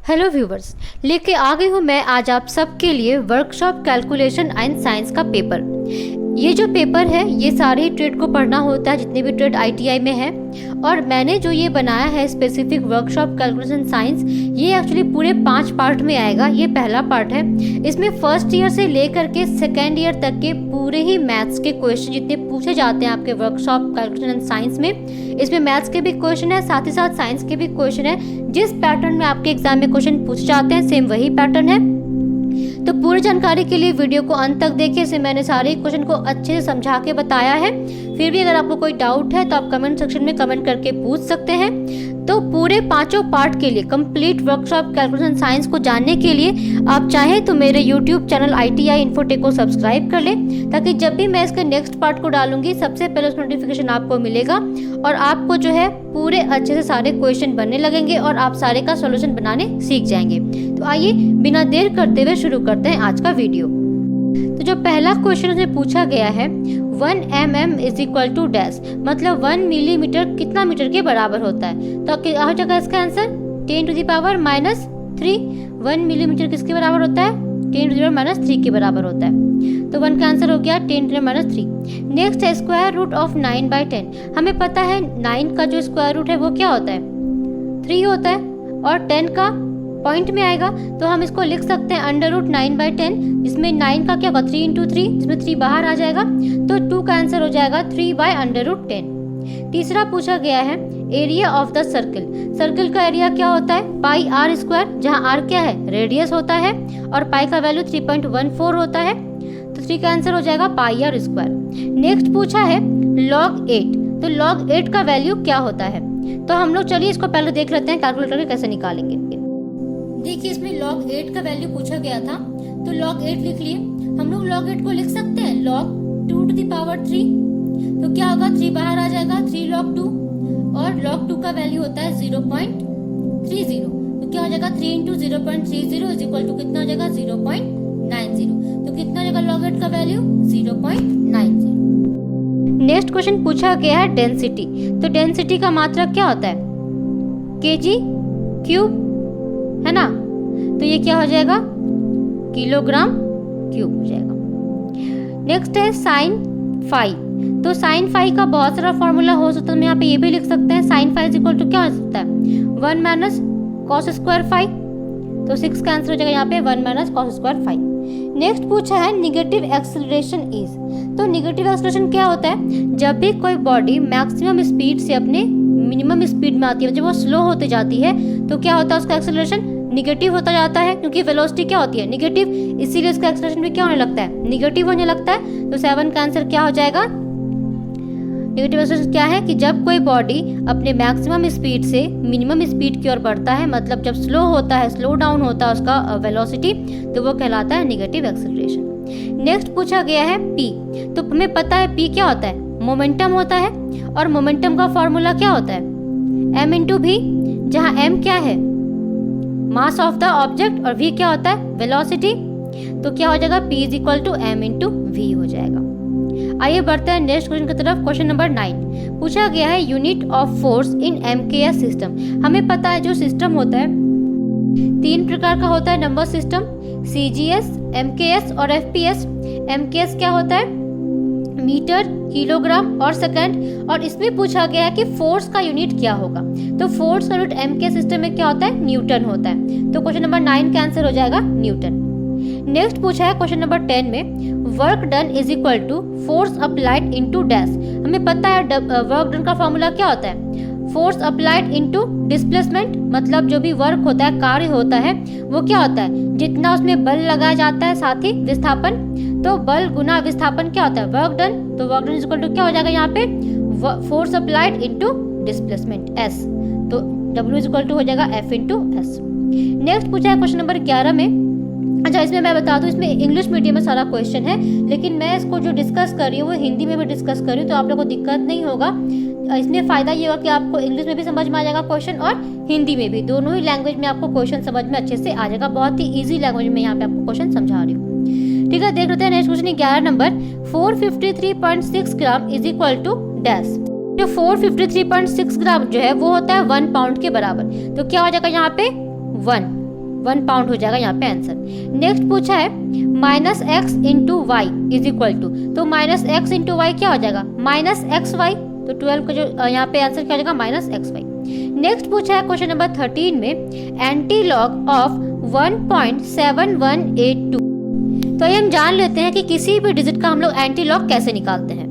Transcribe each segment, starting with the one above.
Hello viewers, लेके आ गई हूँ मैं आज आप सबके लिए वर्कशॉप कैलकुलेशन एंड साइंस का पेपर। ये जो पेपर है ये सारे ही ट्रेड को पढ़ना होता है, जितने भी ट्रेड आईटीआई में है। और मैंने जो ये बनाया है स्पेसिफिक वर्कशॉप कैलकुलेशन साइंस, ये एक्चुअली पूरे 5 पार्ट में आएगा। ये पहला पार्ट है। इसमें फर्स्ट ईयर से लेकर के सेकेंड ईयर तक के पूरे ही मैथ्स के क्वेश्चन जितने पूछे जाते हैं आपके वर्कशॉप कैलकुलेशन एंड साइंस में, इसमें मैथ्स के भी क्वेश्चन है, साथ ही साथ साइंस के भी क्वेश्चन है। जिस पैटर्न में आपके एग्जाम में क्वेश्चन पूछे जाते हैं सेम वही पैटर्न है। तो पूरी जानकारी के लिए वीडियो को अंत तक देखिए। इसमें मैंने सारे क्वेश्चन को अच्छे से समझा के बताया है। फिर भी अगर आपको कोई डाउट है तो आप कमेंट सेक्शन में कमेंट करके पूछ सकते हैं। तो पूरे 5 पार्ट के लिए कंप्लीट वर्कशॉप कैलकुलेशन साइंस को जानने के लिए आप चाहें तो मेरे यूट्यूब चैनल ITI इन्फोटेक को सब्सक्राइब कर लें, ताकि जब भी मैं इसके नेक्स्ट पार्ट को डालूंगी सबसे पहले उसका नोटिफिकेशन आपको मिलेगा और आपको जो है पूरे अच्छे से सारे क्वेश्चन बनने लगेंगे और आप सारे का सोल्यूशन बनाने सीख जाएंगे। तो आइए बिना देर करते हुए शुरू करते हैं आज का वीडियो। तो जो पहला क्वेश्चन उसमें पूछा गया है 1 mm is equal to dash, मतलब 1 मिलीमीटर कितना मीटर के बराबर होता है। तो क्या हो जाएगा इसका answer 10 to the power -3। 1 millimetre किसके बराबर होता है 10 टू द पावर -3 के बराबर होता है। तो 1 का आंसर हो गया 10 टू द पावर -3। नेक्स्ट है स्क्वायर रूट ऑफ 9/10। हमें पता है 9 का जो स्क्वायर रूट है वो क्या होता है 3 होता है, और 10 का पॉइंट में आएगा तो हम इसको लिख सकते हैं √9/10, जिसमें 9 का क्या होगा 3 × 3, जिसमें 3 बाहर आ जाएगा। तो 2 का आंसर हो जाएगा 3/√10। तीसरा पूछा गया है area of the circle. Circle का एरिया क्या होता है πr², जहाँ r क्या है रेडियस होता है और पाई का वैल्यू 3.14 होता है। तो 3 का आंसर हो जाएगा πr²। नेक्स्ट पूछा है log 8। तो log 8 का वैल्यू क्या होता है। तो हम लोग चलिए इसको पहले देख लेते हैं कैलकुलेटर में कैसे निकालेंगे। देखिए इसमें log 8 का वैल्यू पूछा गया था, तो log 8 लिख लिए। हम लोग log 8 को लिख सकते हैं log 2 टू द पावर 3। तो क्या होगा 3 बाहर आ जाएगा 3 log 2, और log 2 का वैल्यू होता है 0.30। तो क्या हो जाएगा 3 × 0.30 इज इक्वल टू कितना हो जाएगा 0.90। तो कितना हो जाएगा log 8 का वैल्यू 0.90। नेक्स्ट क्वेश्चन पूछा गया है डेंसिटी। तो डेंसिटी का मात्रक क्या होता है kg³ है ना। तो ये क्या हो जाएगा किलोग्राम क्यूब हो जाएगा। नेक्स्ट है साइन फाई। तो साइन फाई का बहुत सारा फॉर्मूला हो सकता है, हम यहाँ पे ये भी लिख सकते हैं साइन फाई इक्वल टू क्या हो सकता है 1 - cos² फाई। तो 6 का आंसर हो जाएगा यहाँ पे 1 - cos² फाई। नेक्स्ट पूछा है निगेटिव एक्सेलरेशन इज। तो निगेटिव एक्सेलरेशन क्या होता है जब भी कोई बॉडी मैक्सिमम स्पीड से अपने मिनिमम स्पीड में आती है, जब वो स्लो होते जाती है तो क्या होता है उसका एक्सेलरेशन निगेटिव होता जाता है, क्योंकि वेलोसिटी क्या होती है निगेटिव, इसीलिए इसका एक्सेलरेशन भी क्या होने लगता है निगेटिव होने लगता है। तो 7 का आंसर क्या हो जाएगा निगेटिव एक्सेलरेशन क्या है कि जब कोई बॉडी अपने मैक्सिमम स्पीड से मिनिमम स्पीड की ओर बढ़ता है, मतलब जब स्लो होता है स्लो डाउन होता है उसका वेलोसिटी, तो वो कहलाता है निगेटिव एक्सेलरेशन। नेक्स्ट पूछा गया है पी। तो हमें पता है पी क्या होता है मोमेंटम होता है, और मोमेंटम का फॉर्मूला क्या होता है m × v, जहाँ m क्या है मास ऑफ द ऑब्जेक्ट और v क्या होता है वेलोसिटी। तो क्या हो जाएगा p = m × v हो जाएगा। आइए बढ़ते हैं नेक्स्ट क्वेश्चन की तरफ। क्वेश्चन नंबर 9 पूछा गया है unit of force in MKS system. हमें पता है जो सिस्टम होता है 3 प्रकार का होता है नंबर सिस्टम, CGS, MKS और FPS। MKS क्या होता है मीटर, किलोग्राम और सेकंड, और इसमें पूछा गया है कि फोर्स का यूनिट क्या होगा। तो फोर्स का यूनिट MKS सिस्टम में क्या होता है न्यूटन होता है। तो क्वेश्चन नंबर 9 का आंसर हो जाएगा न्यूटन। नेक्स्ट पूछा है क्वेश्चन नंबर 10 में work done is equal to force applied into dash. हमें पता है वर्क डन का फॉर्मूला क्या होता है फोर्स अप्लाइड इनटू डिस्प्लेसमेंट, मतलब जो भी वर्क होता है कार्य होता है वो क्या होता है जितना उसमें बल लगाया जाता है साथ ही विस्थापन। तो बल गुना विस्थापन क्या होता है वर्क डन। तो work done is equal to क्या हो जाएगा यहाँ पे force applied into displacement S। तो W इज इक्वल टू हो जाएगा F × S। नेक्स्ट पूछा है क्वेश्चन नंबर 11 में। अच्छा इसमें मैं बता दूं इसमें इंग्लिश मीडियम में सारा क्वेश्चन है, लेकिन मैं इसको जो डिस्कस कर रही हूँ वो हिंदी में भी डिस्कस कर रही हूँ, तो आप लोगों को दिक्कत नहीं होगा। इसमें फ़ायदा ये होगा कि आपको इंग्लिश में भी समझ में आ जाएगा क्वेश्चन और हिंदी में भी, दोनों ही लैंग्वेज में आपको क्वेश्चन समझ में अच्छे से आ जाएगा। बहुत ही ईजी लैंग्वेज में यहाँ पे आपको क्वेश्चन समझा रही हूँ। ठीक है, देख लेते हैं next question 11 number 453.6 gram is equal to dash. जो 453.6 ग्राम जो है वो होता है 1 पाउंड के बराबर। तो क्या हो जाएगा यहाँ पे 1 1 पाउंड हो जाएगा यहाँ पे आंसर। नेक्स्ट पूछा है minus X into Y is equal to, तो माइनस एक्स इंटू वाई क्या हो जाएगा माइनस एक्स वाई, तो 12 का जो यहाँ पे आंसर क्या हो जाएगा माइनस एक्स वाई। नेक्स्ट पूछा है क्वेश्चन नंबर 13 में एंटी लॉग ऑफ 1.7182, तो ये हम जान लेते हैं कि किसी भी डिजिट का हम लोग एंटी लॉग कैसे निकालते हैं।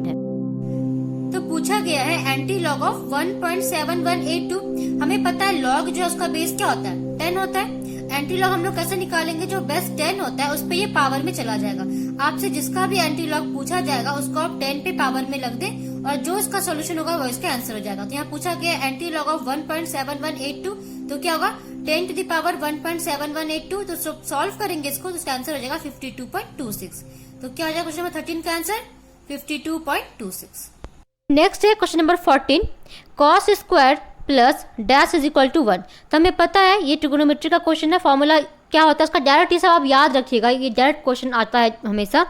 तो पूछा गया है एंटी लॉग ऑफ 1.7182, हमें पता है लॉग जो है उसका बेस क्या होता है 10 होता है। एंटी लॉग हम लोग कैसे निकालेंगे, जो बेस 10 होता है उस पे ये पावर में चला जाएगा। आपसे जिसका भी एंटी लॉग पूछा जाएगा उसको आप 10 पे पावर में लग दे और जो इसका सोल्यूशन होगा वो इसका आंसर हो जाएगा। तो यहाँ पूछा गया एंटी लॉग ऑफ 1.7182, तो क्या होगा 10 टू द पावर 1.7182, तो सॉल्व करेंगे इसको तो इसका आंसर हो जाएगा 52.26। तो क्या हो जाएगा क्वेश्चन नंबर 13 का आंसर 52.26। नेक्स्ट है question number 14 cos square plus dash is equal to 1, तो हमें पता है ये ट्रिगोनोमेट्री का क्वेश्चन है, फॉर्मूला क्या होता है इसका डायरेक्ट ही सब आप याद रखिएगा, ये डायरेक्ट क्वेश्चन आता है हमेशा,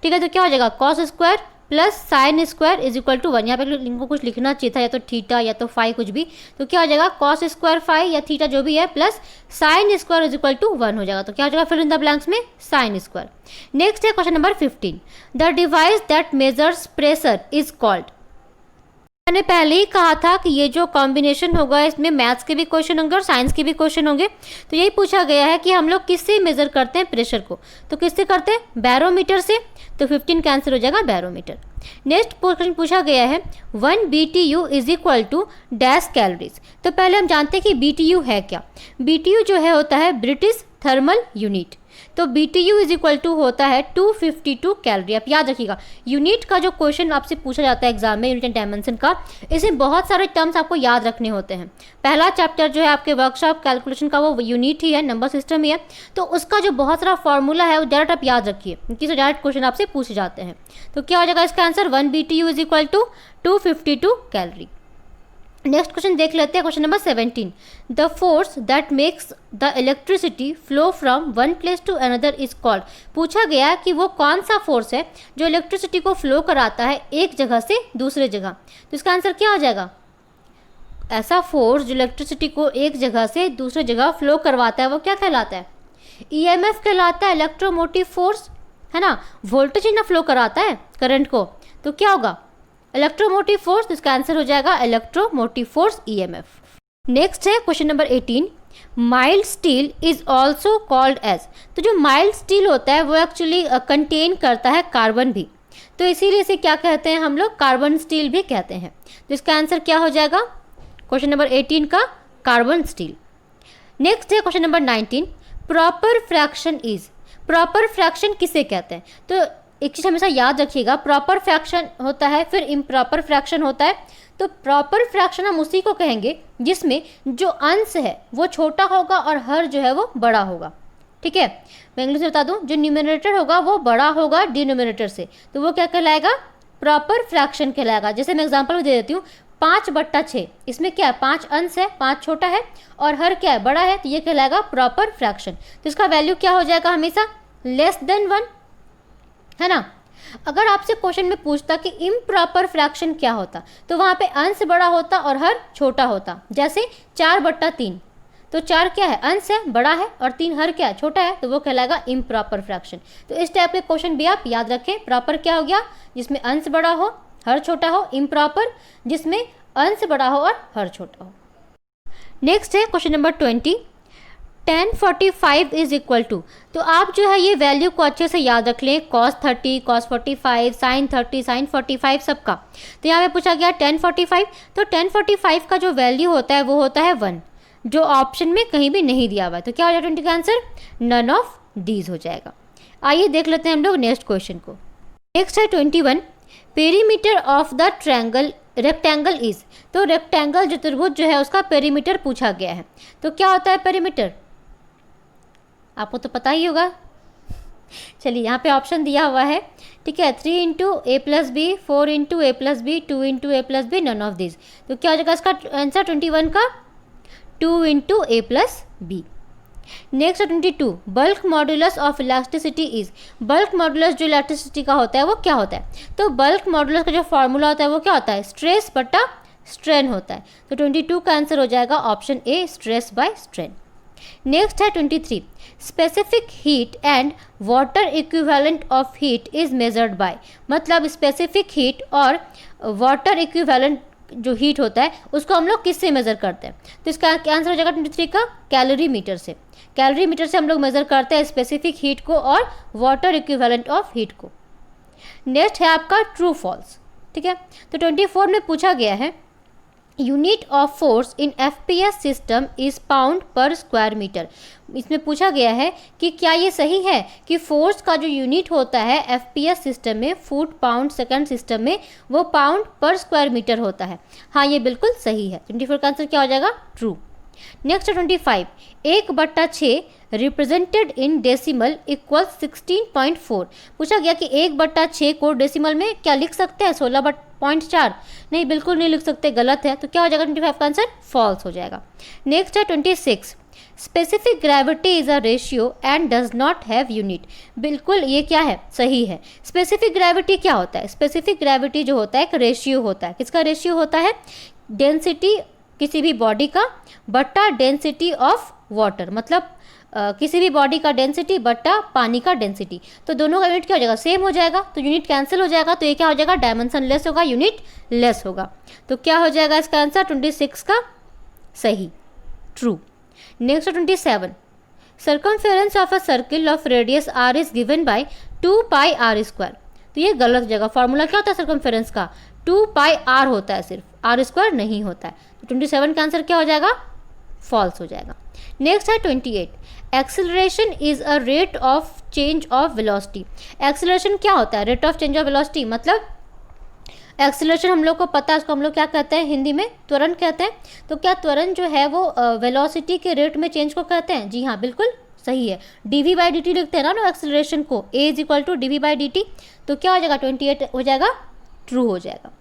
ठीक है। तो क्या हो जाएगा cos square plus sine square is equal to 1, यहाँ पे इनको कुछ लिखना चाहिए था या तो थीटा या तो फाई कुछ भी, तो क्या हो जाएगा कॉस स्क्वायर फाई या थीटा जो भी है plus sine square is equal to 1 हो जाएगा। तो क्या हो जाएगा फिर इन द ब्लैंक्स में साइन स्क्वायर। नेक्स्ट है question number 15 the device that measures pressure is called, मैंने पहले ही कहा था कि ये जो कॉम्बिनेशन होगा इसमें मैथ्स के भी क्वेश्चन होंगे और साइंस के भी क्वेश्चन होंगे। तो यही पूछा गया है कि हम लोग किससे मेजर करते हैं प्रेशर को, तो किससे करते हैं बैरोमीटर से, तो 15 का आंसर हो जाएगा बैरोमीटर। नेक्स्ट क्वेश्चन पूछा गया है 1 BTU is equal to dash calories, तो पहले हम जानते हैं कि BTU है क्या। BTU जो है होता है ब्रिटिश थर्मल यूनिट, तो BTU इज इक्वल टू होता है 252 कैलोरी। आप याद रखिएगा यूनिट का जो क्वेश्चन आपसे पूछा जाता है एग्जाम में यूनिट एंड डायमेंशन का, इसमें बहुत सारे टर्म्स आपको याद रखने होते हैं। पहला चैप्टर जो है आपके वर्कशॉप कैलकुलेशन का वो यूनिट ही है, नंबर सिस्टम ही है, तो उसका जो बहुत सारा फॉर्मूला है वो डायरेक्ट आप याद रखिए क्योंकि से डायरेक्ट क्वेश्चन आपसे पूछे जाते हैं। तो क्या हो जाएगा इसका answer 1 BTU is equal to 252 calorie. Next question देख लेते हैं question number 17 the force that makes the electricity flow from one place to another is called, पूछा गया कि वो कौन सा फोर्स है जो इलेक्ट्रिसिटी को फ्लो कराता है एक जगह से दूसरे जगह, तो इसका आंसर क्या हो जाएगा ऐसा फोर्स जो इलेक्ट्रिसिटी को एक जगह से दूसरे जगह फ्लो करवाता है वो क्या कहलाता है EMF कहलाता है, इलेक्ट्रोमोटिव फोर्स है ना, वोल्टेज ही ना फ्लो कराता है करंट को, तो क्या होगा इलेक्ट्रोमोटिव फोर्स, तो इसका आंसर हो जाएगा इलेक्ट्रोमोटिव फोर्स EMF। नेक्स्ट है question number 18 mild steel is also called as, तो जो माइल्ड स्टील होता है वो एक्चुअली कंटेन करता है कार्बन भी, तो इसीलिए इसे क्या कहते हैं हम लोग कार्बन स्टील भी कहते हैं। तो इसका आंसर क्या हो जाएगा क्वेश्चन नंबर 18 का कार्बन स्टील। नेक्स्ट है question number 19 proper fraction is, proper fraction किसे कहते हैं, तो एक चीज़ हमेशा याद रखिएगा प्रॉपर फ्रैक्शन होता है फिर इम्प्रॉपर फ्रैक्शन होता है, तो प्रॉपर फ्रैक्शन हम उसी को कहेंगे जिसमें जो अंश है वो छोटा होगा और हर जो है वो बड़ा होगा, ठीक है। मैं इंग्लिश में बता दूं जो न्यूमरेटर होगा वो बड़ा होगा डिनोमिनेटर से, तो वो क्या कहलाएगा प्रॉपर फ्रैक्शन कहलाएगा। जैसे मैं एग्जांपल दे देती हूँ 5/6, इसमें क्या है 5 अंश है 5 छोटा है और हर क्या है बड़ा है, तो ये कहलाएगा प्रॉपर फ्रैक्शन। तो इसका वैल्यू क्या हो जाएगा हमेशा लेस देन 1 है ना। अगर आपसे क्वेश्चन में पूछता कि इम्प्रॉपर फ्रैक्शन क्या होता तो वहाँ पे अंश बड़ा होता और हर छोटा होता, जैसे 4/3, तो 4 क्या है अंश है बड़ा है और 3 हर क्या है छोटा है, तो वो कहलाएगा इम्प्रॉपर फ्रैक्शन। तो इस टाइप के क्वेश्चन भी आप याद रखें, प्रॉपर क्या हो गया जिसमें अंश बड़ा हो हर छोटा हो, इम्प्रॉपर जिसमें अंश बड़ा हो और हर छोटा हो। नेक्स्ट है question number 20 1045 is equal to, तो आप जो है ये वैल्यू को अच्छे से याद रख लें cos 30 cos 45 sin 30 sin 45 सबका। तो यहाँ पे पूछा गया 1045, तो 1045 का जो वैल्यू होता है वो होता है 1 जो ऑप्शन में कहीं भी नहीं दिया हुआ है, तो क्या हो जाएगा 20 का आंसर नन ऑफ दीज हो जाएगा। आइए देख लेते हैं हम लोग नेक्स्ट क्वेश्चन को। नेक्स्ट है 21 perimeter of the triangle rectangle is, तो रेक्टेंगल जो त्रिभुज जो है उसका पेरीमीटर पूछा गया है, तो क्या होता है पेरीमीटर आपको तो पता ही होगा। चलिए यहाँ पे ऑप्शन दिया हुआ है, ठीक है 3 × a + b 4 × a + b 2 × a + b none of this, तो क्या हो जाएगा इसका आंसर 21 का 2 × a + b। Next 22 bulk modulus of elasticity is, bulk modulus जो इलास्टिसिटी का होता है वो क्या होता है, तो बल्क मॉडुलस का जो फॉर्मूला होता है वो क्या होता है स्ट्रेस बटा स्ट्रेन होता है, तो 22 का आंसर हो जाएगा option A stress by strain. Next है 23, specific heat and water equivalent of heat is measured by. मतलब स्पेसिफिक हीट और वाटर इक्विवेलेंट जो हीट होता है उसको हम लोग किससे मेजर करते हैं? तो इसका आंसर हो जाएगा 23 का कैलोरी मीटर से। कैलोरी मीटर से हम लोग मेजर करते हैं स्पेसिफिक हीट को और वाटर इक्विवेलेंट ऑफ हीट को। नेक्स्ट है आपका ट्रू फॉल्स। ठीक है, तो 24 में पूछा गया है unit of force in FPS system is pound पर स्क्वायर मीटर। इसमें पूछा गया है कि क्या ये सही है कि फोर्स का जो यूनिट होता है एफपीएस सिस्टम में, फुट पाउंड सेकंड सिस्टम में, वो पाउंड पर स्क्वायर मीटर होता है। हाँ, ये बिल्कुल सही है। 24 का आंसर क्या हो जाएगा? True. Next 25, 1/6 represented in decimal equal 16.4। पूछा गया कि 1/6 को डेसिमल में क्या लिख सकते हैं? 16.4? नहीं, बिल्कुल नहीं लिख सकते, गलत है। तो क्या हो जाएगा 25 का आंसर? फॉल्स हो जाएगा। नेक्स्ट है 26, specific gravity is a ratio and does not have unit. बिल्कुल ये क्या है? सही है। स्पेसिफिक ग्रेविटी क्या होता है? स्पेसिफिक ग्रेविटी जो होता है एक रेशियो होता है। किसका रेशियो होता है? डेंसिटी किसी भी बॉडी का बट्टा डेंसिटी ऑफ वाटर। मतलब किसी भी बॉडी का डेंसिटी बट्टा पानी का डेंसिटी। तो दोनों का यूनिट क्या हो जाएगा? सेम हो जाएगा। तो यूनिट कैंसिल हो जाएगा, तो ये क्या हो जाएगा? डायमेंशन लेस होगा, यूनिट लेस होगा। तो क्या हो जाएगा इसका आंसर? 26 का सही, true. Next 27, circumference of a circle of radius r is given by 2πr²। तो ये गलत जगह। फॉर्मूला क्या होता है सर्कमफेरेंस का? 2πr होता है, सिर्फ r² नहीं होता है। तो 27 का आंसर क्या हो जाएगा? फॉल्स हो जाएगा। नेक्स्ट है 28, acceleration is a rate of change of velocity. Acceleration क्या होता है? Rate of change of velocity. मतलब एक्सेलरेशन हम लोग को पता है, उसको हम लोग क्या कहते हैं हिंदी में? त्वरण कहते हैं। तो क्या त्वरण जो है वो वेलोसिटी के रेट में चेंज को कहते हैं? जी हाँ, बिल्कुल सही है। dv/dt लिखते हैं ना एक्सेलरेशन को, a = dv/dt। तो क्या हो जाएगा? 28 हो जाएगा, ट्रू हो जाएगा।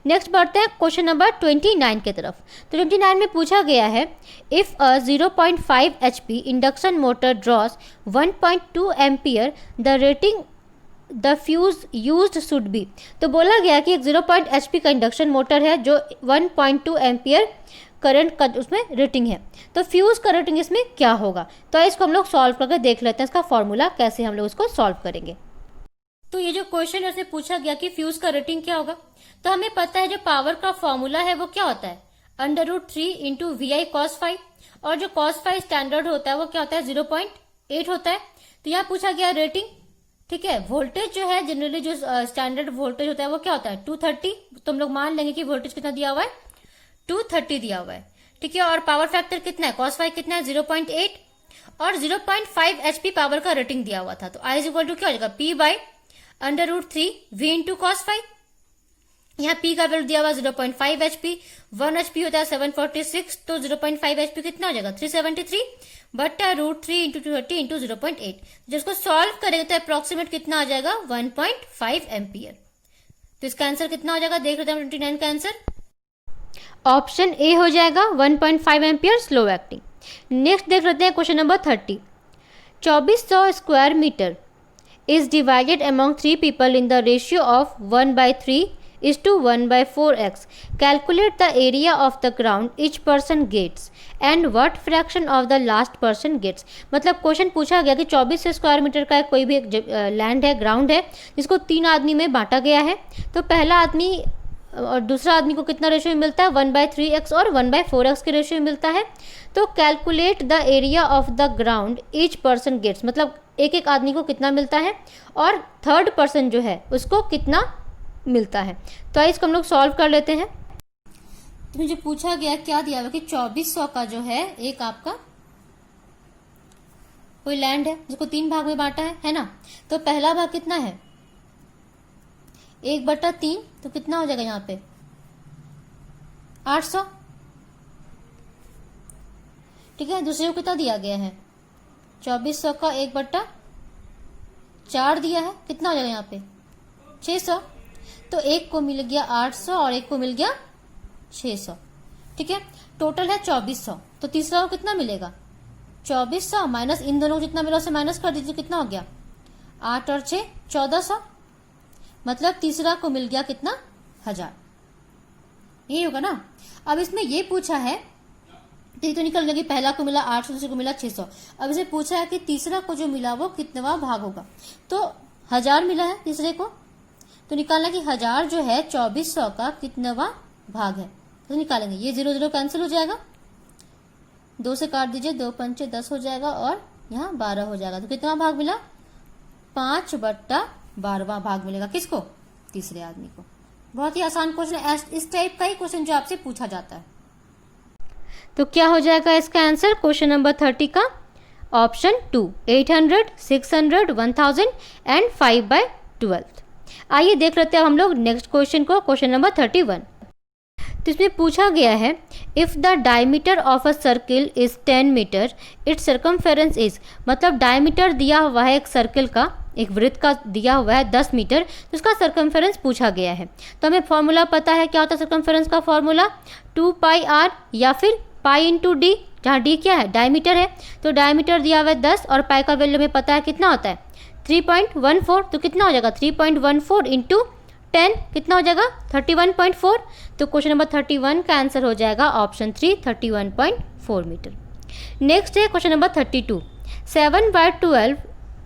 नेक्स्ट बढ़ते हैं क्वेश्चन नंबर 29 की तरफ। तो 29 में पूछा गया है if a 0.5 HP induction motor draws 1.2 ampere the rating the fuse used should be. तो बोला गया कि एक 0. HP का इंडक्शन मोटर है जो 1.2 एम्पियर करंट का उसमें रेटिंग है, तो फ्यूज का रेटिंग इसमें क्या होगा? तो इसको हम लोग सॉल्व करके देख लेते हैं, इसका फॉर्मूला कैसे हम लोग इसको सॉल्व करेंगे। तो ये जो क्वेश्चन है पूछा गया कि फ्यूज का रेटिंग क्या होगा, तो हमें पता है जो पावर का फॉर्मूला है वो क्या होता है? √3 × VI cos ∅, और जो cos ∅ स्टैंडर्ड होता है वो क्या होता है? 0.8 होता है। तो यहाँ पूछा गया रेटिंग, ठीक है। वोल्टेज जो है जनरली जो स्टैंडर्ड वोल्टेज होता है वो क्या होता है? 230। तो हम लोग मान लेंगे कि वोल्टेज कितना दिया हुआ है? 230 दिया हुआ है, ठीक है। और पावर फैक्टर कितना है? cos ∅ कितना है? 0.8, और 0.5 HP पावर का रेटिंग दिया हुआ था। तो I = क्या हो जाएगा? P/√3 V × cos ∅। यहाँ P का वैल्यू दिया हुआ 0.5 HP, 1 HP होता है 746, तो 0.5 HP कितना हो जाएगा? 373 बट्टा √3 × 230 × 0.8। जिसको सॉल्व करेंगे तो अप्रोक्सीमेट कितना आ जाएगा? 1.5 एम्पियर। तो इसका आंसर कितना हो जाएगा? देख लेते हैं 29 का आंसर। ऑप्शन ए हो जाएगा 1.5 एम्पियर स्लो एक्टिंग। नेक्स्ट देख लेते हैं question number 30, 2400 square metre is divided among 3 people in the ratio of 1/3:1/4x. Calculate the area of the ground each person gets and what fraction of the last person gets. मतलब question पूछा गया कि 2400 square metre का कोई भी एक land है, ground है, जिसको 3 आदमी में बांटा गया है। तो पहला आदमी और दूसरा आदमी को कितना रेशियो में मिलता है? 1/3x और 1/4x के रेशियो में मिलता है। तो calculate the area of the ground each person gets, मतलब एक एक आदमी को कितना मिलता है और थर्ड पर्सन जो है उसको कितना मिलता है। तो इसको हम लोग सॉल्व कर लेते हैं। तो मुझे पूछा गया क्या दिया हुआ कि 2400 का जो है एक आपका कोई लैंड है जिसको 3 भाग में बांटा है ना। तो पहला भाग कितना है? 1/3, तो कितना हो जाएगा यहाँ पे? 800, ठीक है। दूसरे को कितना दिया गया है? 2400 का 1/4 दिया है, कितना हो जाएगा यहाँ पे? 600। तो एक को मिल गया 800 और एक को मिल गया 600, ठीक है। टोटल है 2400। तो तीसरा को कितना मिलेगा? 2400 माइनस इन दोनों को जितना मिला उसे माइनस कर दीजिए, कितना हो गया? 8 और 6 1400। मतलब तीसरा को मिल गया कितना? 1000। यही होगा ना। अब इसमें ये पूछा है तो ये तो निकल गया कि पहला को मिला 800, दूसरे को मिला 600। अब इसे पूछा है कि तीसरा को जो मिला वो कितनवा भाग होगा। तो 1000 मिला है तीसरे को, तो निकालना कि 1000 जो है 2400 का कितनवा भाग है, तो निकालेंगे। ये 0 0 कैंसिल हो जाएगा, 2 से काट दीजिए, 2 पंचे 10 हो जाएगा और यहाँ 12 हो जाएगा। तो कितना भाग मिला, 5/12वां भाग मिलेगा। किसको, तीसरे आदमी को। बहुत ही आसान क्वेश्चन है, इस टाइप का ही क्वेश्चन जो आपसे पूछा जाता है। तो क्या हो जाएगा इसका आंसर क्वेश्चन नंबर 30 का, ऑप्शन 2, 800, 600, 1000 एंड 5/12। आइए देख लेते हैं हम लोग नेक्स्ट क्वेश्चन को, क्वेश्चन नंबर 31। तो इसमें पूछा गया है, if the diameter of a circle is 10 metre, its circumference is, मतलब डायमीटर दिया हुआ है एक सर्किल का, एक वृत्त का दिया हुआ है 10 मीटर, तो उसका सर्कमफेरेंस पूछा गया है। तो हमें फॉर्मूला पता है, क्या होता है सर्कमफेरेंस का फॉर्मूला, 2πr या फिर पाई इंटू डी, जहाँ डी क्या है, डायमीटर है। तो डायमीटर दिया हुआ है 10 और पाई का वैल्यू हमें पता है कितना होता है 3.14, तो कितना हो जाएगा 3.14 इंटू 10 कितना हो जाएगा 31.4। तो क्वेश्चन नंबर 31 का आंसर हो जाएगा ऑप्शन 3, 31.4 मीटर। नेक्स्ट है question number 32, 7/12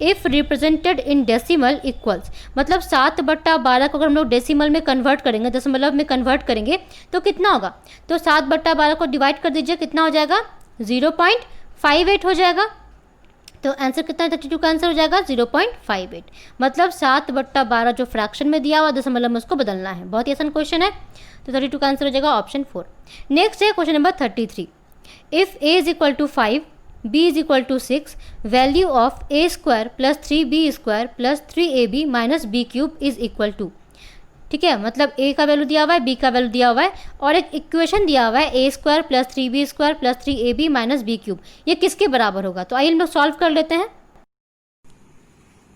if represented in decimal equals, मतलब 7/12 को अगर हम लोग डेसिमल में कन्वर्ट करेंगे, दशमलव में कन्वर्ट करेंगे तो कितना होगा। तो 7/12 को डिवाइड कर दीजिए, कितना हो जाएगा 0.58 हो जाएगा। तो आंसर कितना है, 32 का आंसर हो जाएगा 0.58, मतलब 7/12 जो फ्रैक्शन में दिया हुआ दशमलव में उसको बदलना है। बहुत ही आसान क्वेश्चन है, तो 32 का आंसर हो जाएगा ऑप्शन 4। नेक्स्ट है question number 33, if a is equal to 5, b is equal to 6, value of a² plus 3b² plus 3ab minus b³ is equal to, ठीक है, मतलब a का वैल्यू दिया हुआ है, b का वैल्यू दिया हुआ है और एक इक्वेशन दिया हुआ है a² plus 3b² plus 3ab minus b³, ये किसके बराबर होगा। तो आइए हम लोग सॉल्व कर लेते हैं।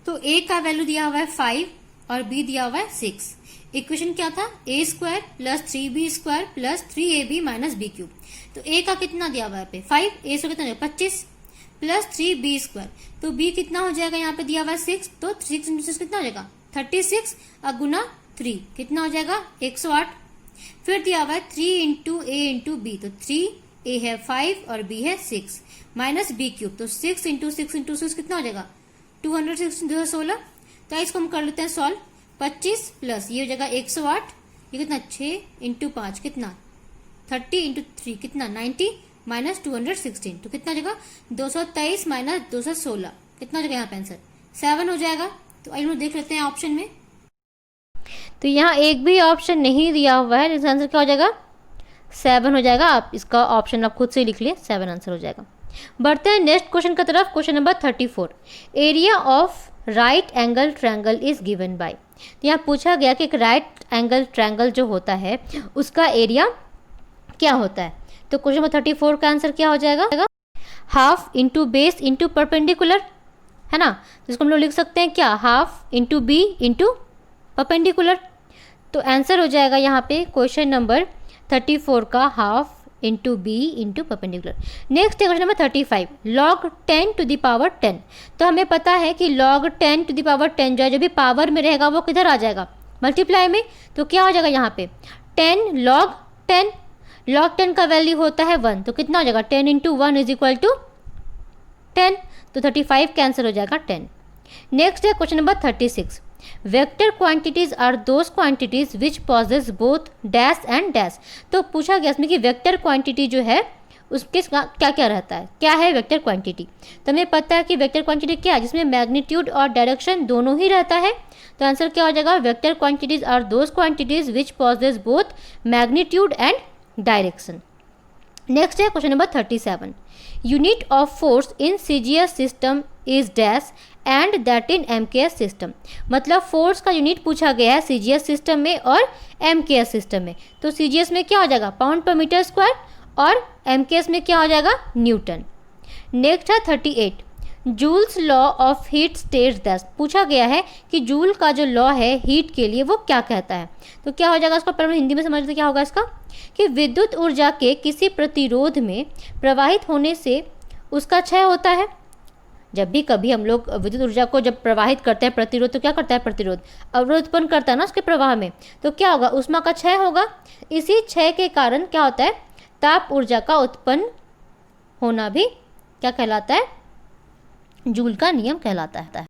तो a का वैल्यू दिया हुआ है 5 और b दिया हुआ है 6। इक्वेशन क्या था, a² plus 3b² plus 3ab minus b³। तो a का कितना दिया हुआ है पे 5, a कितना है 25 प्लस 3b², तो b कितना हो जाएगा यहाँ पे दिया हुआ है 6, तो 6 इंटू 6 कितना हो जाएगा 36 गुना 3 कितना हो जाएगा 108। फिर दिया हुआ है 3 इंटू ए इंटू बी, तो 3 ए है 5 और b है 6 माइनस b³, तो 6 इंटू 6 इंटू 6 कितना हो जाएगा 216 216। तो इसको हम कर लेते हैं सॉल्व, 25 प्लस ये हो जाएगा 108, ये कितना 6 इंटू 5 कितना 30 इंटू 3 कितना 90 माइनस 216, तो कितना हो जाएगा 223 माइनस 216 कितना हो जाएगा यहाँ पे आंसर 7 हो जाएगा। तो आइए देख लेते हैं ऑप्शन में, तो यहाँ एक भी ऑप्शन नहीं दिया हुआ है, इसका आंसर क्या हो जाएगा 7 हो जाएगा। आप इसका ऑप्शन आप खुद से लिख लिए, 7 आंसर हो जाएगा। बढ़ते हैं नेक्स्ट क्वेश्चन की तरफ, question number 34, area of right angle triangle is given by. तो यहाँ पूछा गया कि एक राइट एंगल ट्रायंगल जो होता है उसका एरिया क्या होता है। तो क्वेश्चन नंबर 34 का आंसर क्या हो जाएगा, half into base into perpendicular, है ना। तो इसको हम लोग लिख सकते हैं क्या, half into B into perpendicular. तो आंसर हो जाएगा यहाँ पे क्वेश्चन नंबर 34 का half into B into perpendicular. Next है question number 35, log 10 to the power 10। तो हमें पता है कि log 10 टू द पावर 10 जो है, जो भी पावर में रहेगा वो किधर आ जाएगा मल्टीप्लाई में। तो क्या हो जाएगा यहाँ पे 10 log 10, log 10 का वैल्यू होता है 1, तो कितना हो जाएगा 10 इंटू 1 इज इक्वल टू 10, तो 35 कैंसिल हो जाएगा 10। नेक्स्ट है question number 36, vector quantities are those quantities which possess both dash and dash. तो पूछा गया इसमें कि वेक्टर क्वांटिटी जो है उसके क्या क्या रहता है, क्या है वेक्टर क्वांटिटी। तो हमें पता है कि वेक्टर क्वांटिटी क्या है, जिसमें मैग्नीट्यूड और डायरेक्शन दोनों ही रहता है। तो आंसर क्या हो जाएगा, vector quantities are those quantities which possess both magnitude and direction. Next है question number 37, unit of force in CGS system is dash and that in MKS system. मतलब फोर्स का यूनिट पूछा गया है सीजीएस सिस्टम में और MKS system में। तो सीजीएस में क्या हो जाएगा पाउंड पर मीटर स्क्वायर और एमकेएस में क्या हो जाएगा न्यूटन। नेक्स्ट है 38, joules law of heat states that. पूछा गया है कि जूल का जो लॉ है हीट के लिए वो क्या कहता है। तो क्या हो जाएगा उसका पहले हिंदी में समझते क्या होगा इसका, कि विद्युत ऊर्जा के किसी प्रतिरोध में प्रवाहित होने से उसका क्षय होता है। जब भी कभी हम लोग विद्युत ऊर्जा को जब प्रवाहित करते हैं प्रतिरोध, तो क्या करता है प्रतिरोध अवरोध उत्पन्न करता है ना उसके प्रवाह में, तो क्या होगा ऊष्मा का क्षय होगा। इसी क्षय के कारण क्या होता है ताप ऊर्जा का उत्पन्न होना भी क्या कहलाता है, जूल का नियम कहलाता है।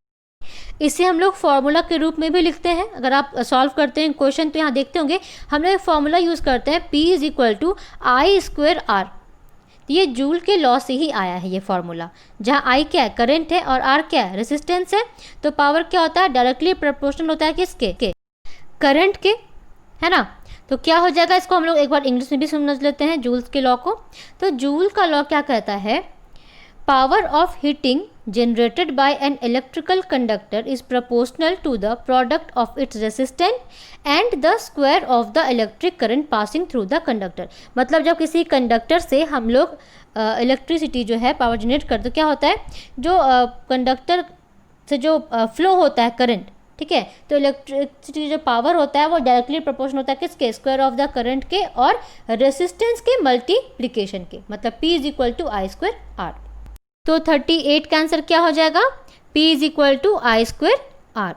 इसे हम लोग फॉर्मूला के रूप में भी लिखते हैं। अगर आप सॉल्व करते हैं क्वेश्चन तो यहाँ देखते होंगे हम लोग एक फॉर्मूला यूज़ करते हैं, P is equal to I²R। ये जूल के लॉ से ही आया है ये फॉर्मूला, जहाँ I क्या है, करंट है, और R क्या है, रेजिस्टेंस है। तो पावर क्या होता है, डायरेक्टली प्रोपोर्शनल होता है किसके, करंट के, है ना। तो क्या हो जाएगा, इसको हम लोग एक बार इंग्लिश में भी समझ लेते हैं जूल्स के लॉ को। तो जूल का लॉ क्या कहता है, power of heating generated by an electrical conductor is proportional to the product of its resistance and the square of the electric current passing through the conductor। मतलब जब किसी कंडक्टर से हम लोग इलेक्ट्रिसिटी जो है पावर जनरेट करते, तो क्या होता है, जो कंडक्टर से जो फ्लो होता है करंट, ठीक है, तो इलेक्ट्रिसिटी जो पावर होता है वो डायरेक्टली प्रोपोर्शनल होता है किसके, स्क्वायर ऑफ द करंट के और रेसिस्टेंस के मल्टीप्लिकेशन के, मतलब P is equal to I²R। तो 38 का आंसर क्या हो जाएगा, P is equal to I²R।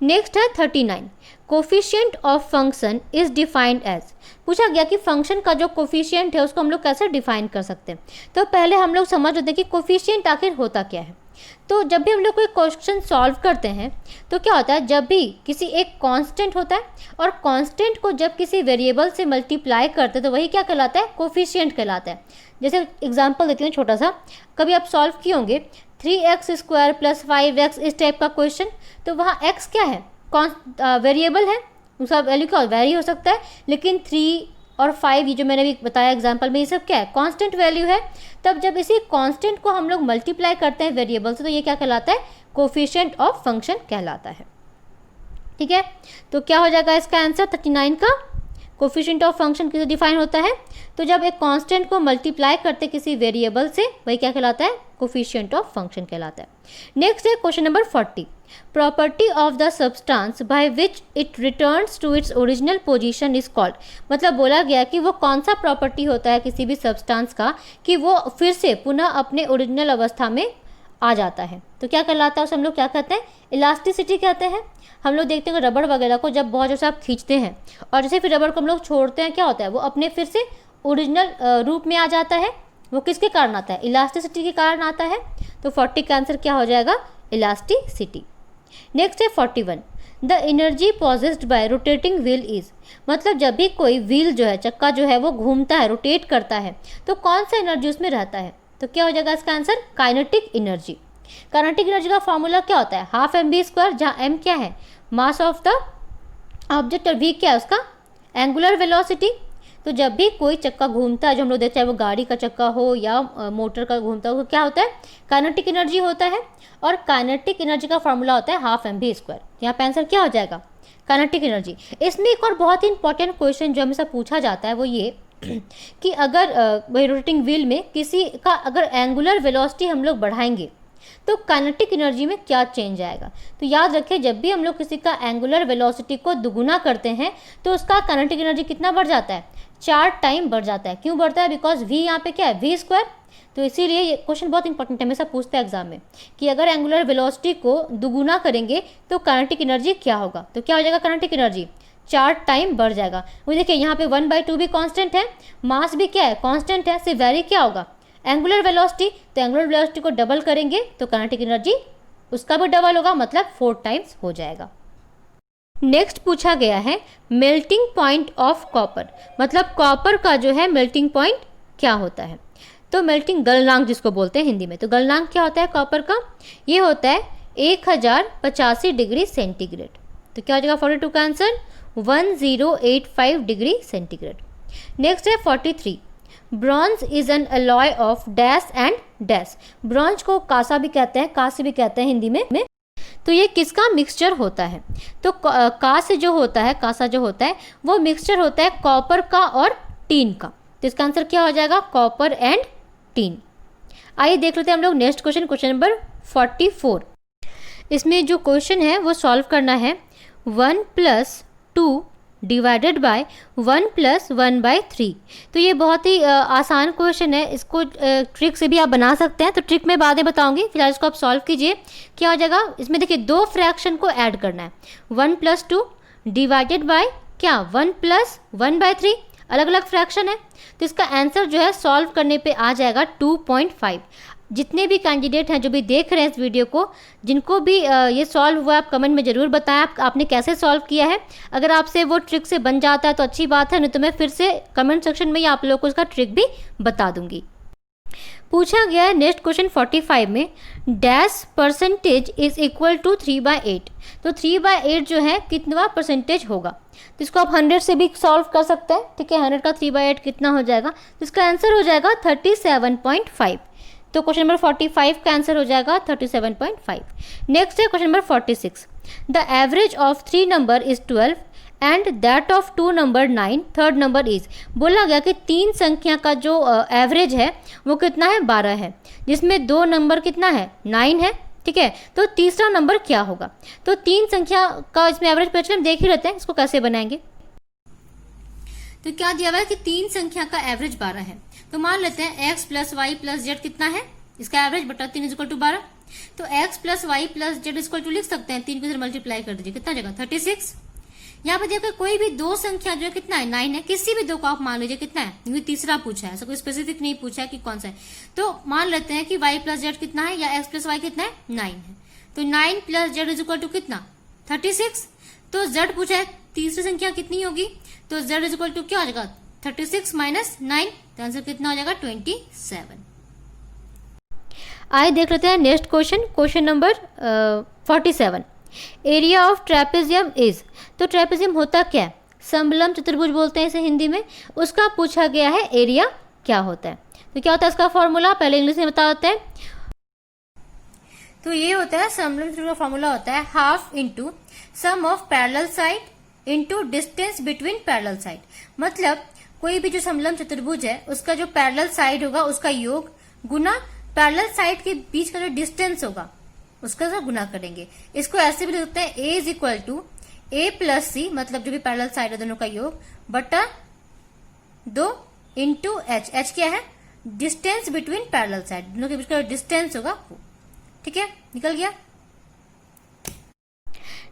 Next है 39, coefficient of function is defined as. पूछा गया कि फंक्शन का जो कोफिशिएंट है उसको हम लोग कैसे डिफाइन कर सकते हैं। तो पहले हम लोग समझ लेते हैं कि कोफिशिएंट आखिर होता क्या है। तो जब भी हम लोग कोई क्वेश्चन सॉल्व करते हैं तो क्या होता है, जब भी किसी एक कांस्टेंट होता है और कांस्टेंट को जब किसी वेरिएबल से मल्टीप्लाई करते हैं तो वही क्या कहलाता है, कोफिशिएंट कहलाता है। जैसे एग्जांपल देती हूँ छोटा सा, कभी आप सॉल्व किए होंगे 3x² + 5x इस टाइप का क्वेश्चन, तो वहाँ x क्या है, वेरिएबल है, उसका वैल्यू क्या वेरी हो सकता है, लेकिन 3 और 5 ये जो मैंने भी बताया एग्जांपल में, ये सब क्या है, कांस्टेंट वैल्यू है। तब जब इसी कांस्टेंट को हम लोग मल्टीप्लाई करते हैं वेरिएबल से तो ये क्या कहलाता है, कोफिशिएंट ऑफ फंक्शन कहलाता है। ठीक है, तो क्या हो जाएगा इसका आंसर 39 का, कोफिशिएंट ऑफ फंक्शन किसे डिफाइन होता है, तो जब एक कांस्टेंट को मल्टीप्लाई करते किसी वेरिएबल से वही क्या कहलाता है, कोफिशिएंट ऑफ फंक्शन कहलाता है। नेक्स्ट है question number 40, property of the substance by which it returns to its original position is called. मतलब बोला गया कि वो कौन सा प्रॉपर्टी होता है किसी भी सब्सटेंस का कि वो फिर से पुनः अपने ओरिजिनल अवस्था में आ जाता है, तो क्या कहलाता है, उसे हम लोग क्या कहते हैं, इलास्टिसिटी कहते हैं। हम लोग देखते हैं कि रबड़ वगैरह को जब बहुत जैसे आप खींचते हैं और जैसे फिर रबड़ को हम लोग छोड़ते हैं, क्या होता है, वो अपने फिर से ओरिजिनल रूप में आ जाता है। वो किसके कारण आता है, इलास्टिसिटी के कारण आता है। तो 40 का आंसर क्या हो जाएगा, इलास्टिसिटी। नेक्स्ट है 41, the energy possessed by rotating wheel is. मतलब जब भी कोई व्हील जो है, चक्का जो है वो घूमता है, रोटेट करता है, तो कौन सा एनर्जी उसमें रहता है, तो क्या हो जाएगा इसका answer, kinetic energy. Kinetic energy का फॉर्मूला क्या होता है, ½ mv², जहाँ m क्या है, मास ऑफ द ऑब्जेक्ट, और v क्या है उसका एंगुलर वेलोसिटी। तो जब भी कोई चक्का घूमता है, जो हम लोग देखते हैं, वो गाड़ी का चक्का हो या मोटर का घूमता हो, क्या होता है, काइनेटिक एनर्जी होता है। और काइनेटिक एनर्जी का फॉर्मूला होता है ½ mv²। यहाँ पे आंसर क्या हो जाएगा, काइनेटिक एनर्जी। इसमें एक और बहुत ही इंपॉर्टेंट क्वेश्चन जो हमेशा पूछा जाता है वो ये कि अगर रोटेटिंग व्हील में किसी का अगर एंगुलर वेलोसिटी हम लोग बढ़ाएंगे तो काइनेटिक एनर्जी में क्या चेंज आएगा। तो याद रखें, जब भी हम लोग किसी का एंगुलर वेलोसिटी को दुगुना करते हैं तो उसका काइनेटिक एनर्जी कितना बढ़ जाता है, 4 टाइम बढ़ जाता है। क्यों बढ़ता है, बिकॉज v यहाँ पे क्या है, v²। तो इसीलिए ये क्वेश्चन बहुत इंपॉर्टेंट है, हमेशा पूछते हैं एग्जाम में कि अगर एंगुलर वेलोसिटी को दुगुना करेंगे तो काइनेटिक एनर्जी क्या होगा। तो क्या हो जाएगा, काइनेटिक एनर्जी 4 टाइम बढ़ जाएगा। वो देखिए यहाँ पे 1/2 भी कांस्टेंट है, मास भी क्या है, कांस्टेंट है, सिर्फ वैरी क्या होगा, एंगुलर वेलोसिटी। तो एंगुलर वेलोसिटी को डबल करेंगे तो काइनेटिक एनर्जी उसका भी डबल होगा, मतलब 4 टाइम्स हो जाएगा। नेक्स्ट पूछा गया है मेल्टिंग पॉइंट ऑफ कॉपर। मतलब कॉपर का जो है मेल्टिंग पॉइंट क्या होता है, तो मेल्टिंग गलनांक जिसको बोलते हैं हिंदी में। तो गलनांक क्या होता है कॉपर का, ये होता है 1085 डिग्री सेंटीग्रेड। तो क्या हो जाएगा 42 का आंसर 1085 डिग्री सेंटीग्रेड। नेक्स्ट है 43, bronze is an alloy of dash and dash. Bronze को कांसा भी कहते हैं, कांस्य भी कहते हैं हिंदी में। तो ये किसका मिक्सचर होता है, तो कांस्य जो होता है, कांसा जो होता है वो मिक्सचर होता है कॉपर का और टीन का। तो इसका आंसर क्या हो जाएगा, कॉपर एंड टीन। आइए देख लेते हैं हम लोग नेक्स्ट क्वेश्चन, क्वेश्चन नंबर 44। इसमें जो क्वेश्चन है वो सॉल्व करना है 1 + 2 डिवाइडेड बाय 1 + 1/3। तो ये बहुत ही आसान क्वेश्चन है, इसको ट्रिक से भी आप बना सकते हैं। तो ट्रिक मैं बाद में बताऊंगी, फिलहाल इसको आप सॉल्व कीजिए। क्या हो जाएगा, इसमें देखिए 2 फ्रैक्शन को ऐड करना है, 1 + 2 डिवाइडेड बाय क्या 1 + 1/3। अलग अलग फ्रैक्शन है, तो इसका आंसर जो है सॉल्व करने पे आ जाएगा 2.5। जितने भी कैंडिडेट हैं जो भी देख रहे हैं इस वीडियो को, जिनको भी ये सॉल्व हुआ है, आप कमेंट में ज़रूर बताएं आपने कैसे सॉल्व किया है। अगर आपसे वो ट्रिक से बन जाता है तो अच्छी बात है, नहीं तो मैं फिर से कमेंट सेक्शन में आप लोगों को इसका ट्रिक भी बता दूंगी। पूछा गया है नेक्स्ट क्वेश्चन 45 में, dash percentage is equal to 3/8। तो 3/8 जो है कितना परसेंटेज होगा, तो इसको आप 100 से भी सॉल्व कर सकते हैं। ठीक है, 100 का 3/8 कितना हो जाएगा, तो इसका आंसर हो जाएगा 37.5। तो क्वेश्चन नंबर 45 का आंसर हो जाएगा 37.5। नेक्स्ट है question number 46, the average of 3 number is 12 and that of 2 number 9, third number is. बोला गया कि 3 संख्या का जो एवरेज है वो कितना है, 12 है, जिसमें 2 नंबर कितना है, 9 है। ठीक है, तो तीसरा नंबर क्या होगा। तो 3 संख्या का इसमें एवरेज पहले हम देख ही रहते हैं, इसको कैसे बनाएंगे। तो क्या दिया हुआ है कि 3 संख्या का एवरेज 12 है, तो मान लेते हैं x plus Y plus Z कितना है, इसका एवरेज बटा 3 इक्वल टू 12। तो x plus Y plus Z equal to लिख सकते हैं, 3 को इधर मल्टीप्लाई कर दीजिए, कितना जगह 36। यहाँ पे देखो कोई भी 2 संख्या जो है कितना है, 9 है, किसी भी 2 को आप मान लीजिए कितना है, क्योंकि तीसरा पूछा है, ऐसा कोई स्पेसिफिक नहीं पूछा है कि कौन सा है। तो मान लेते हैं कि y प्लस जेड कितना है या x प्लस वाई कितना है, 9 है। तो 9 plus Z is equal to कितना, 36। तो z पूछा है तीसरी संख्या कितनी होगी, तो z इज इक्वल टू क्या हो जाएगा, 36 माइनस 9, तो आंसर कितना हो जाएगा 27। आइए देख लेते हैं next question, question number 47, area of trapezium is. तो ट्रेपेजियम होता क्या है, समलम चतुर्भुज बोलते हैं इसे हिंदी में, उसका पूछा गया है एरिया क्या होता है। तो क्या होता है इसका फॉर्मूला, पहले इंग्लिश में बता देते हैं। तो ये होता है समलम चतुर्भुज का फॉर्मूला होता है half into sum of parallel side into distance between parallel side. मतलब कोई भी जो समलम चतुर्भुज है उसका जो पैरेलल साइड होगा उसका योग गुना पैरेलल साइड के बीच का जो डिस्टेंस होगा उसका जो गुना करेंगे। इसको ऐसे भी लिख सकते हैं, a is equal to a plus C, मतलब जो भी पैरेलल साइड है दोनों का योग, बटा 2 इंटू h। h क्या है, डिस्टेंस बिटवीन पैरेलल साइड, दोनों के बीच का डिस्टेंस होगा वो। ठीक है, निकल गया।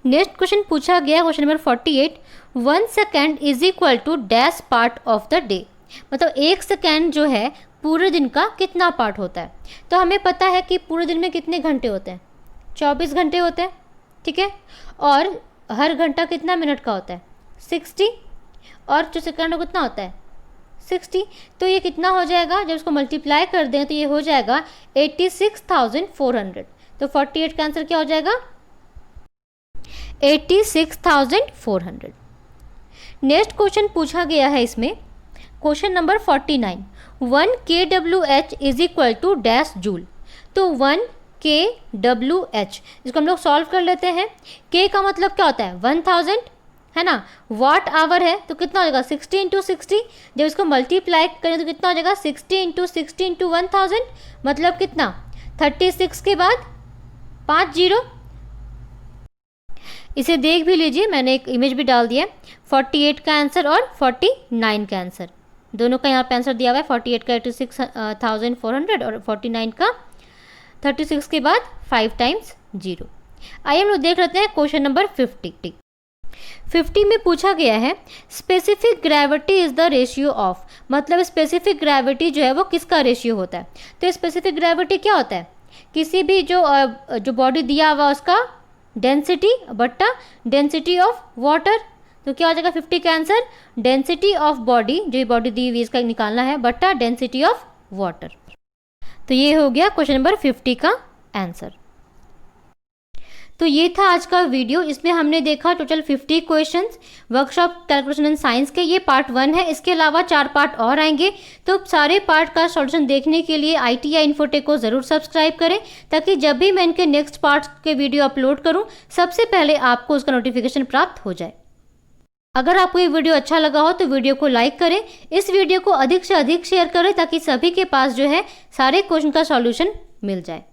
नेक्स्ट क्वेश्चन पूछा गया question number 48, 1 second is equal to dash part of the day. मतलब 1 सेकेंड जो है पूरे दिन का कितना पार्ट होता है। तो हमें पता है कि पूरे दिन में कितने घंटे होते हैं, 24 घंटे होते हैं। ठीक है, और हर घंटा कितना मिनट का होता है, 60, और जो सेकेंड कितना होता है, 60। तो ये कितना हो जाएगा, जब इसको मल्टीप्लाई कर दें तो ये हो जाएगा 86,400। तो 48 का आंसर क्या हो जाएगा, 86,400। नेक्स्ट क्वेश्चन पूछा गया है इसमें, question number 49, 1 kWh is equal to dash joule. तो 1 kWh इसको हम लोग सॉल्व कर लेते हैं। k का मतलब क्या होता है, 1000 है ना, वाट आवर है, तो कितना हो जाएगा 60 इंटू 60। जब इसको मल्टीप्लाई करें तो कितना हो जाएगा 60 इंटू 60 इंटू 1000, मतलब कितना 36 के बाद 5 जीरो। इसे देख भी लीजिए, मैंने एक इमेज भी डाल दिया है। 48 का आंसर और 49 का आंसर, दोनों का यहाँ पे आंसर दिया हुआ है। 48 का 86,400 और 49 का 36 के बाद 5 टाइम्स 0। आइए हम लोग देख लेते हैं क्वेश्चन नंबर 50। 50 में पूछा गया है specific gravity is the ratio of. मतलब स्पेसिफिक ग्रेविटी जो है वो किसका रेशियो होता है। तो स्पेसिफिक ग्रेविटी क्या होता है, किसी भी जो बॉडी दिया हुआ उसका डेंसिटी बट्टा डेंसिटी ऑफ वाटर। तो क्या हो जाएगा 50 का आंसर, डेंसिटी ऑफ बॉडी, जो बॉडी दी हुई इसका निकालना है, बट्टा डेंसिटी ऑफ वाटर। तो ये हो गया क्वेश्चन नंबर 50 का आंसर। तो ये था आज का वीडियो, इसमें हमने देखा total 50 questions workshop calculation in science के। ये पार्ट 1 है, इसके अलावा 4 पार्ट और आएंगे। तो सारे पार्ट का सॉल्यूशन देखने के लिए ITI इन्फोटेक को ज़रूर सब्सक्राइब करें, ताकि जब भी मैं इनके नेक्स्ट पार्ट के वीडियो अपलोड करूं सबसे पहले आपको उसका नोटिफिकेशन प्राप्त हो जाए। अगर आपको ये वीडियो अच्छा लगा हो तो वीडियो को लाइक करें, इस वीडियो को अधिक से अधिक शेयर करें, ताकि सभी के पास जो है सारे क्वेश्चन का सॉल्यूशन मिल जाए।